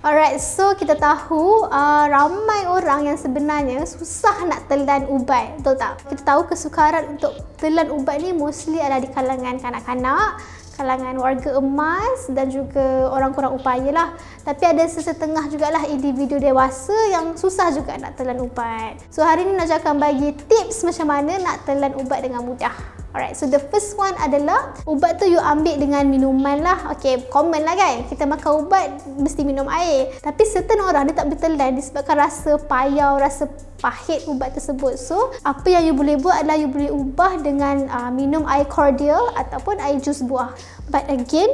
Alright, so kita tahu ramai orang yang sebenarnya susah nak telan ubat, betul tak? Kita tahu kesukaran untuk telan ubat ni mostly ada di kalangan kanak-kanak, kalangan warga emas dan juga orang kurang upaya lah. Tapi ada sesetengah jugalah individu dewasa yang susah juga nak telan ubat. So hari ni Najwa akan bagi tips macam mana nak telan ubat dengan mudah. Alright, so the first one adalah ubat tu you ambil dengan minuman lah. Okay, common lah kan, kita makan ubat mesti minum air. Tapi certain orang dia tak boleh telan disebabkan rasa payau, rasa pahit ubat tersebut. So apa yang you boleh buat adalah you boleh ubah dengan minum air cordial ataupun air jus buah. But again,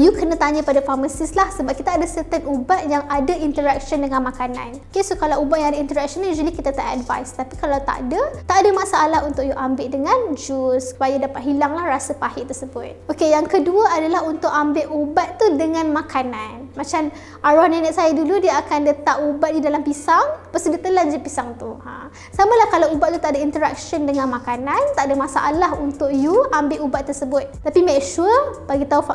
you kena tanya pada pharmacist lah, sebab kita ada certain ubat yang ada interaction dengan makanan. Okay, so kalau ubat yang ada interaction ni usually kita tak advise. Tapi kalau tak ada masalah untuk you ambil dengan jus supaya dapat hilanglah rasa pahit tersebut. Okay, yang kedua adalah untuk ambil ubat tu dengan makanan. Macam arwah nenek saya dulu, dia akan letak ubat di dalam pisang, lepas tu dia telan je pisang tu. Sama lah kalau ubat tu tak ada interaction dengan makanan, tak ada masalah untuk you ambil ubat tersebut. Tapi make sure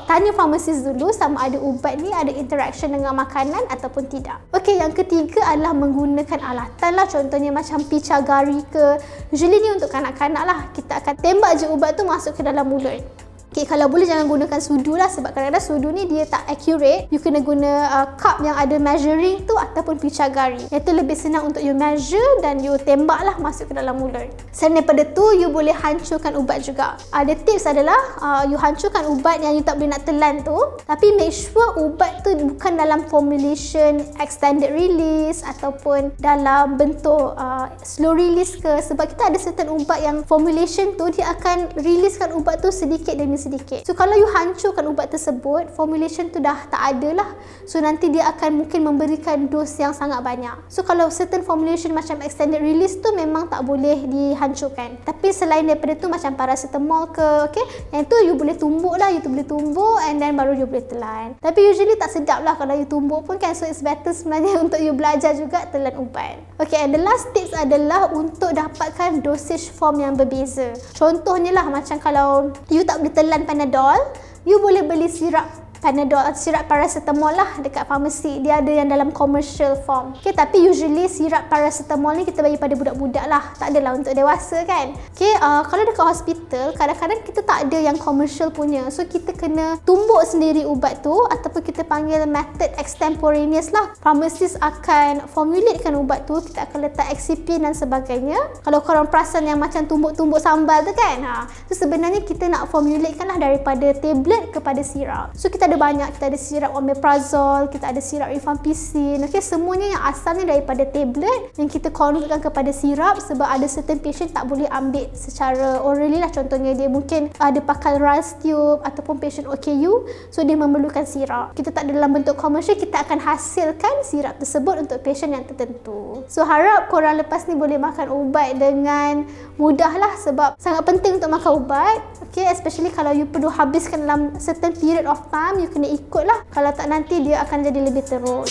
tanya pharmacist dulu sama ada ubat ni ada interaction dengan makanan ataupun tidak. Okay, yang ketiga adalah menggunakan alatan lah. Contohnya macam pichagari ke. Usually ni untuk kanak-kanak lah. Kita akan tembak je ubat tu masuk ke dalam mulut. Okay, kalau boleh jangan gunakan sudu lah, sebab kadang-kadang sudu ni dia tak accurate. You kena guna cup yang ada measuring tu ataupun pichagari. Itu lebih senang untuk you measure dan you tembak lah masuk ke dalam mulut. Selain daripada tu, you boleh hancurkan ubat juga. Ada tips adalah you hancurkan ubat yang you tak boleh nak telan tu, tapi make sure ubat tu bukan dalam formulation extended release ataupun dalam bentuk slow release ke. Sebab kita ada certain ubat yang formulation tu dia akan releasekan ubat tu sedikit demi sedikit. So kalau you hancurkan ubat tersebut, formulation tu dah tak ada lah. So nanti dia akan mungkin memberikan dos yang sangat banyak. So kalau certain formulation macam extended release tu memang tak boleh dihancurkan. Tapi selain daripada tu macam paracetamol ke, okay, yang tu you boleh tumbuk lah, you tu boleh tumbuk and then baru you boleh telan. Tapi usually tak sedap lah kalau you tumbuk pun kan. So it's better sebenarnya untuk you belajar juga telan ubat. Okay, and the last tips adalah untuk dapatkan dosage form yang berbeza. Contohnya lah macam kalau you tak boleh telan Panadol, you boleh beli sirap Panadol atau sirap paracetamol lah dekat farmasi. Dia ada yang dalam commercial form. Okay, tapi usually sirap paracetamol ni kita bagi pada budak-budak lah. Tak adalah untuk dewasa kan. Okay, kalau dekat hospital, kadang-kadang kita tak ada yang commercial punya. So, kita kena tumbuk sendiri ubat tu ataupun kita panggil method extemporaneous lah. Pharmacist akan formulatekan ubat tu, kita akan letak excipient dan sebagainya. Kalau korang perasan yang macam tumbuk-tumbuk sambal tu kan, so sebenarnya kita nak formulatekan lah daripada tablet kepada sirap. So, kita ada banyak, kita ada sirap omeprazole, kita ada sirap rifampicin. Okay, semuanya yang asalnya daripada tablet yang kita convertkan kepada sirap, sebab ada certain patient tak boleh ambil secara orally lah. Contohnya dia mungkin ada pakai rice tube ataupun patient OKU, so dia memerlukan sirap. Kita tak ada dalam bentuk komersial, kita akan hasilkan sirap tersebut untuk patient yang tertentu. So harap korang lepas ni boleh makan ubat dengan mudah lah, sebab sangat penting untuk makan ubat. Okay, especially kalau you perlu habiskan dalam certain period of time, you kena ikut lah. Kalau tak nanti dia akan jadi lebih teruk.